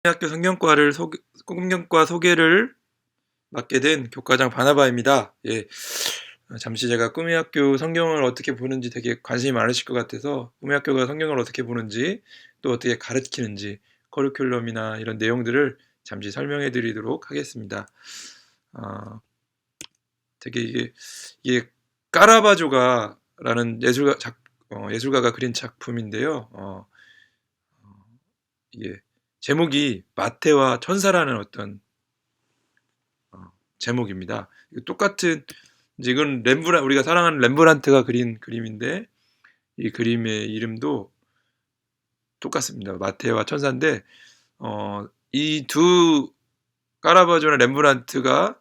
학교 성경과 소개를 맡게 된 교과장 바나바입니다. 예. 잠시 제가 꿈의 학교 성경을 어떻게 보는지 되게 관심이 많으실 것 같아서 꿈의 학교가 성경을 어떻게 보는지 또 어떻게 가르치는지 커리큘럼이나 이런 내용들을 잠시 설명해 드리도록 하겠습니다. 되게 이게 까라바조가라는 예술가가 그린 작품인데요. 이게 제목이 마태와 천사라는 어떤 제목입니다. 똑같은 이제 이건 우리가 사랑하는 렘브란트가 그린 그림인데 이 그림의 이름도 똑같습니다. 마태와 천사인데 이 두 까라바조나 렘브란트가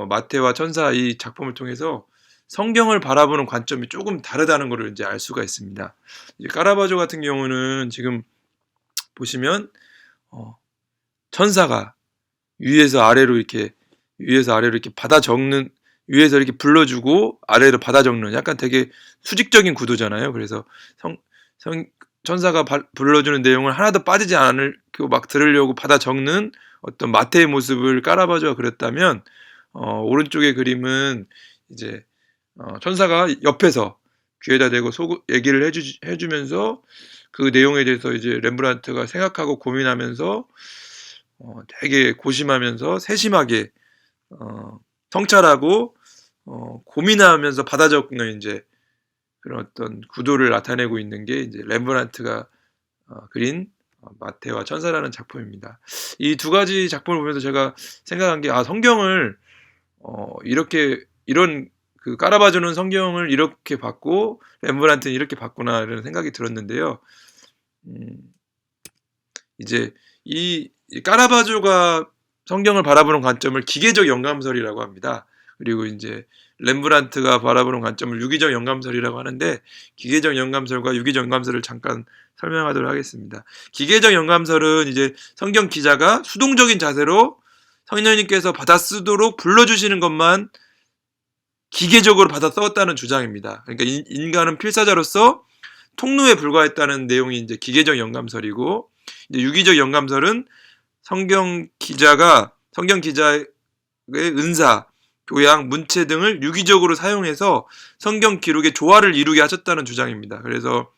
마태와 천사 이 작품을 통해서 성경을 바라보는 관점이 조금 다르다는 것을 이제 알 수가 있습니다. 이제 까라바조 같은 경우는 지금 보시면 천사가 위에서 아래로 이렇게 받아 적는, 위에서 이렇게 불러주고 아래로 받아 적는 약간 되게 수직적인 구도잖아요. 그래서 천사가 불러주는 내용을 하나도 빠지지 않고 막 들으려고 받아 적는 어떤 마태의 모습을 까라바조가 그렸다면 오른쪽의 그림은 이제 천사가 옆에서 귀에다 대고 얘기를 해주면서 그 내용에 대해서 이제 렘브란트가 생각하고 고민하면서 되게 고심하면서 세심하게 성찰하고 고민하면서 받아 적는 이제 그런 어떤 구도를 나타내고 있는 게 이제 렘브란트가 그린 마태와 천사라는 작품입니다. 이 두 가지 작품을 보면서 제가 생각한 게 성경을 이런 그 까라바조는 성경을 이렇게 봤고 렘브란트는 이렇게 봤구나 이런 생각이 들었는데요. 이제 이 까라바조가 성경을 바라보는 관점을 기계적 영감설이라고 합니다. 그리고 이제 렘브란트가 바라보는 관점을 유기적 영감설이라고 하는데 기계적 영감설과 유기적 영감설을 잠깐 설명하도록 하겠습니다. 기계적 영감설은 이제 성경 기자가 수동적인 자세로 성령님께서 받아 쓰도록 불러주시는 것만 기계적으로 받아 썼다는 주장입니다. 그러니까 인간은 필사자로서 통로에 불과했다는 내용이 이제 기계적 영감설이고, 이제 유기적 영감설은 성경 기자의 은사, 교양, 문체 등을 유기적으로 사용해서 성경 기록의 조화를 이루게 하셨다는 주장입니다. 그래서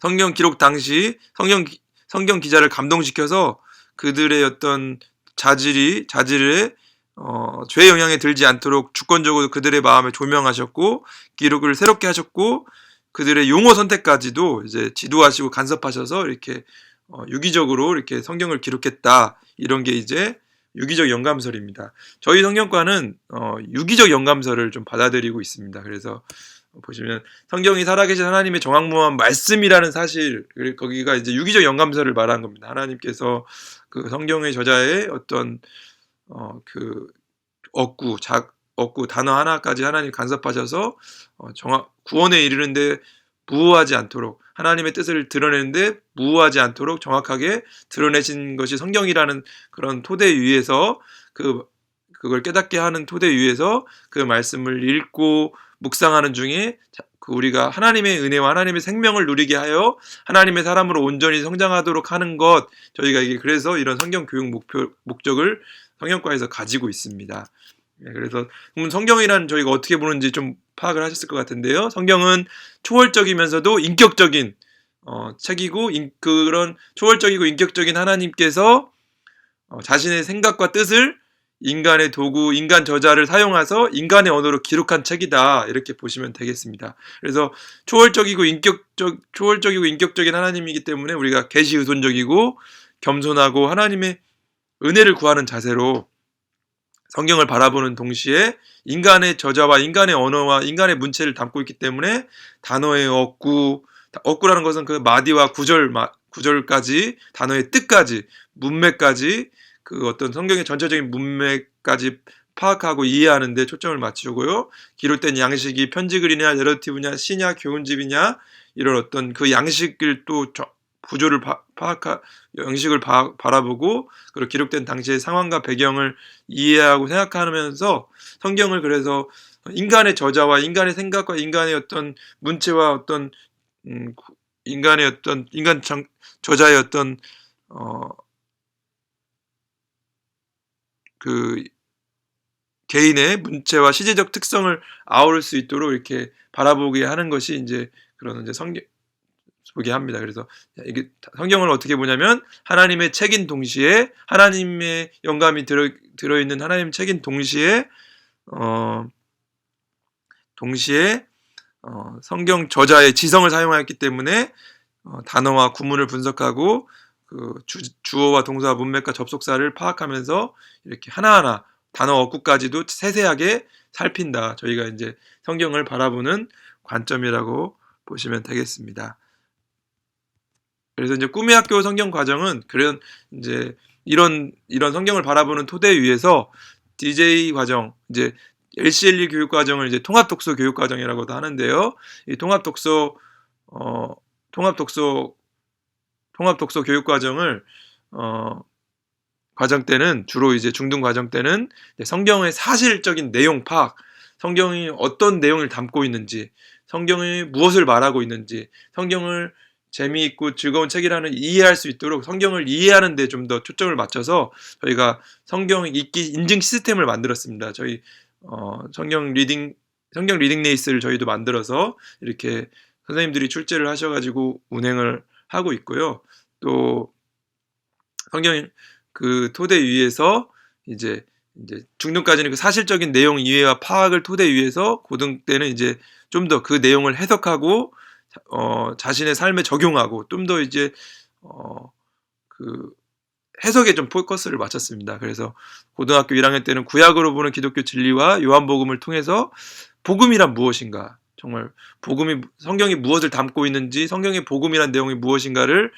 성경 기록 당시 성경 기자를 감동시켜서 그들의 어떤 자질에 죄의 영향에 들지 않도록 주권적으로 그들의 마음에 조명하셨고 기록을 새롭게 하셨고 그들의 용어 선택까지도 이제 지도하시고 간섭하셔서 이렇게 유기적으로 이렇게 성경을 기록했다. 이런 게 이제 유기적 영감설입니다. 저희 성경과는 유기적 영감설을 좀 받아들이고 있습니다. 그래서 보시면 성경이 살아계신 하나님의 정확무한 말씀이라는 사실, 거기가 이제 유기적 영감설을 말하는 겁니다. 하나님께서 그 성경의 저자의 어떤 그 억구 단어 하나까지 하나님 간섭하셔서 구원에 이르는데 무호하지 않도록, 하나님의 뜻을 드러내는데 무호하지 않도록 정확하게 드러내신 것이 성경이라는 그런 토대 위에서 그걸 깨닫게 하는 토대 위에서 그 말씀을 읽고 묵상하는 중에 우리가 하나님의 은혜와 하나님의 생명을 누리게 하여 하나님의 사람으로 온전히 성장하도록 하는 것, 저희가 그래서 이런 성경 교육 목적을 성경과에서 가지고 있습니다. 그래서 성경이란 저희가 어떻게 보는지 좀 파악을 하셨을 것 같은데요. 성경은 초월적이면서도 인격적인 책이고, 그런 초월적이고 인격적인 하나님께서 자신의 생각과 뜻을 인간의 도구, 인간 저자를 사용해서 인간의 언어로 기록한 책이다. 이렇게 보시면 되겠습니다. 그래서 초월적이고 인격적인 하나님이기 때문에 우리가 계시의존적이고 겸손하고 하나님의 은혜를 구하는 자세로 성경을 바라보는 동시에 인간의 저자와 인간의 언어와 인간의 문체를 담고 있기 때문에 단어의 억구라는 것은 그 마디와 구절까지, 단어의 뜻까지, 문맥까지, 그 어떤 성경의 전체적인 문맥까지 파악하고 이해하는 데 초점을 맞추고요. 기록된 양식이 편지글이냐, 내러티브냐, 시냐, 교훈집이냐, 이런 어떤 그 양식을 또 구조를 양식을 바라보고, 그리고 기록된 당시의 상황과 배경을 이해하고 생각하면서 성경을 그래서 인간의 저자와 인간의 생각과 인간의 어떤 문체와 어떤 저자의 어떤 그 개인의 문체와 시제적 특성을 아우를 수 있도록 이렇게 바라보게 하는 것이 이제 그런 이제 성경 보게 합니다. 그래서 이게 성경을 어떻게 보냐면 하나님의 책인 동시에 하나님의 영감이 들어있는 하나님의 책인 동시에 성경 저자의 지성을 사용하였기 때문에 단어와 구문을 분석하고 그 주어와 동사와 문맥과 접속사를 파악하면서 이렇게 하나하나 단어 어구까지도 세세하게 살핀다. 저희가 이제 성경을 바라보는 관점이라고 보시면 되겠습니다. 그래서 이제 꿈의 학교 성경 과정은 그런 이제 이런 성경을 바라보는 토대 위에서 DJ 과정, 이제 LCLE 교육 과정을 이제 통합 독서 교육 과정이라고도 하는데요. 이 통합 독서 교육 과정을 과정 때는 주로 이제 중등 과정 때는 성경의 사실적인 내용 파악, 성경이 어떤 내용을 담고 있는지, 성경이 무엇을 말하고 있는지, 성경을 재미있고 즐거운 책이라는 이해할 수 있도록 성경을 이해하는 데 좀 더 초점을 맞춰서 저희가 성경 읽기 인증 시스템을 만들었습니다. 저희 성경 리딩 레이스를 저희도 만들어서 이렇게 선생님들이 출제를 하셔가지고 운행을 하고 있고요. 또 성경 그 토대 위에서 이제 중등까지는 그 사실적인 내용 이해와 파악을 토대 위에서 고등 때는 이제 좀 더 그 내용을 해석하고 자신의 삶에 적용하고 좀 더 이제 그 해석에 좀 포커스를 맞췄습니다. 그래서 고등학교 1학년 때는 구약으로 보는 기독교 진리와 요한복음을 통해서 복음이란 무엇인가, 정말 성경이 무엇을 담고 있는지, 성경의 복음이란 내용이 무엇인가를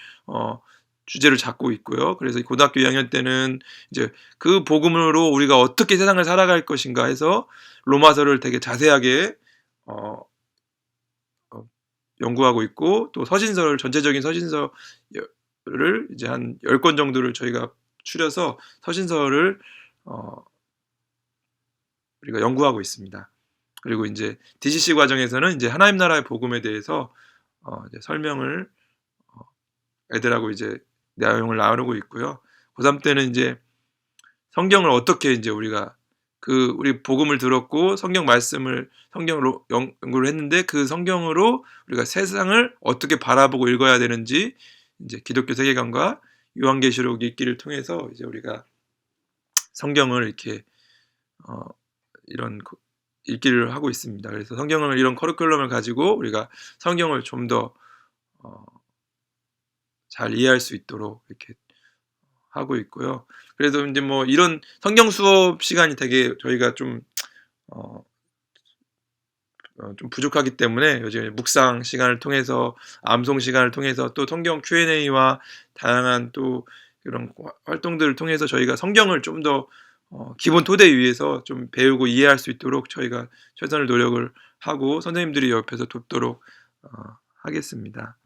주제를 잡고 있고요. 그래서 고등학교 2학년 때는 이제 그 복음으로 우리가 어떻게 세상을 살아갈 것인가 해서 로마서를 되게 자세하게 연구하고 있고, 또 전체적인 서신서를 이제 한 10권 정도를 저희가 추려서 서신서를 우리가 연구하고 있습니다. 그리고 이제 DCC 과정에서는 이제 하나님 나라의 복음에 대해서 이제 설명을 애들하고 이제 내용을 나누고 있고요. 고3 때는 이제 성경을 어떻게 이제 우리가 우리 복음을 들었고 성경으로 연구를 했는데 그 성경으로 우리가 세상을 어떻게 바라보고 읽어야 되는지 이제 기독교 세계관과 요한계시록 읽기를 통해서 이제 우리가 성경을 이렇게 이런 읽기를 하고 있습니다. 그래서 성경을 이런 커리큘럼을 가지고 우리가 성경을 좀 더 잘 이해할 수 있도록 이렇게 하고 있고요. 그래서 이제 뭐 이런 성경 수업 시간이 되게 저희가 좀 부족하기 때문에 요즘 묵상 시간을 통해서, 암송 시간을 통해서, 또 성경 Q&A와 다양한 또 이런 활동들을 통해서 저희가 성경을 좀 더 기본 토대 위에서 좀 배우고 이해할 수 있도록 저희가 최선을 노력을 하고 선생님들이 옆에서 돕도록 하겠습니다.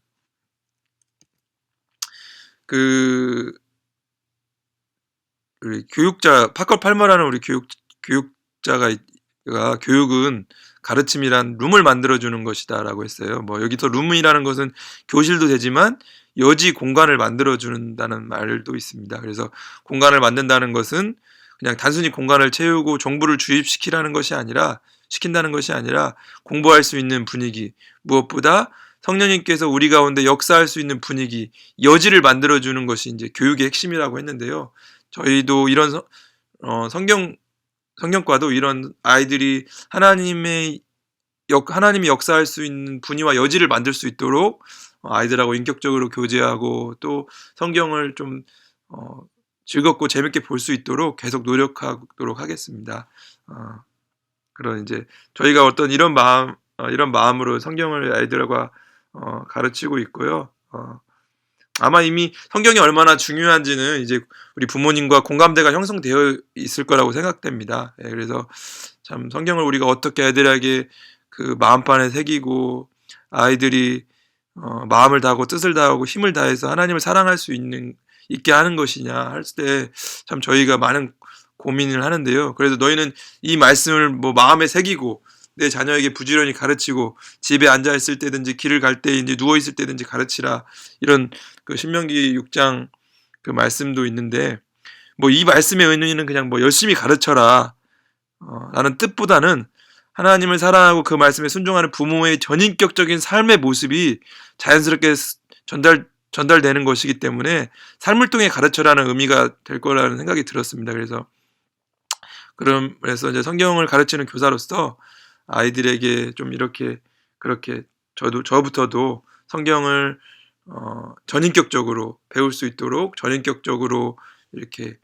우리 교육자 파컬 팔머라는 우리 교육자가 교육은 가르침이란 룸을 만들어주는 것이다라고 했어요. 뭐 여기서 룸이라는 것은 교실도 되지만 여지 공간을 만들어준다는 말도 있습니다. 그래서 공간을 만든다는 것은 그냥 단순히 공간을 채우고 정보를 주입시킨다는 것이 아니라 공부할 수 있는 분위기, 무엇보다 성령님께서 우리 가운데 역사할 수 있는 분위기, 여지를 만들어주는 것이 이제 교육의 핵심이라고 했는데요. 저희도 이런 성경과도 이런 아이들이 하나님이 역사할 수 있는 분위기와 여지를 만들 수 있도록 아이들하고 인격적으로 교제하고 또 성경을 좀 즐겁고 재밌게 볼 수 있도록 계속 노력하도록 하겠습니다. 그런 이제 저희가 어떤 이런 마음으로 성경을 아이들과 가르치고 있고요. 아마 이미 성경이 얼마나 중요한지는 이제 우리 부모님과 공감대가 형성되어 있을 거라고 생각됩니다. 그래서 참 성경을 우리가 어떻게 아이들에게 그 마음판에 새기고 아이들이 마음을 다하고 뜻을 다하고 힘을 다해서 하나님을 사랑할 수 있게 하는 것이냐 할 때 참 저희가 많은 고민을 하는데요. 그래서 너희는 이 말씀을 뭐 마음에 새기고 내 자녀에게 부지런히 가르치고 집에 앉아 있을 때든지 길을 갈 때든지 누워 있을 때든지 가르치라, 이런 그 신명기 6장 그 말씀도 있는데 뭐 이 말씀의 의미는 그냥 뭐 열심히 가르쳐라 라는 뜻보다는 하나님을 사랑하고 그 말씀에 순종하는 부모의 전인격적인 삶의 모습이 자연스럽게 전달되는 것이기 때문에 삶을 통해 가르쳐라는 의미가 될 거라는 생각이 들었습니다. 그래서 이제 성경을 가르치는 교사로서 아이들에게 좀 이렇게 그렇게 저부터도 성경을 전인격적으로 배울 수 있도록 전인격적으로 이렇게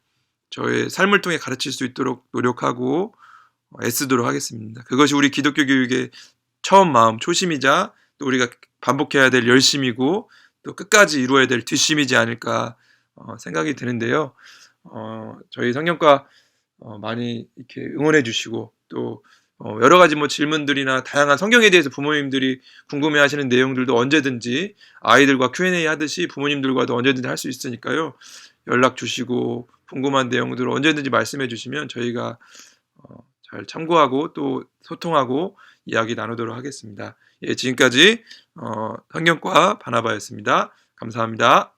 저의 삶을 통해 가르칠 수 있도록 노력하고 애쓰도록 하겠습니다. 그것이 우리 기독교 교육의 처음 마음, 초심이자 또 우리가 반복해야 될 열심이고 또 끝까지 이루어야 될 뒷심이지 않을까 생각이 드는데요. 저희 성경과 많이 이렇게 응원해 주시고 또 여러 가지 뭐 질문들이나 다양한 성경에 대해서 부모님들이 궁금해하시는 내용들도 언제든지 아이들과 Q&A 하듯이 부모님들과도 언제든지 할 수 있으니까요. 연락 주시고 궁금한 내용들을 언제든지 말씀해 주시면 저희가 잘 참고하고 또 소통하고 이야기 나누도록 하겠습니다. 예, 지금까지 성경과 바나바였습니다. 감사합니다.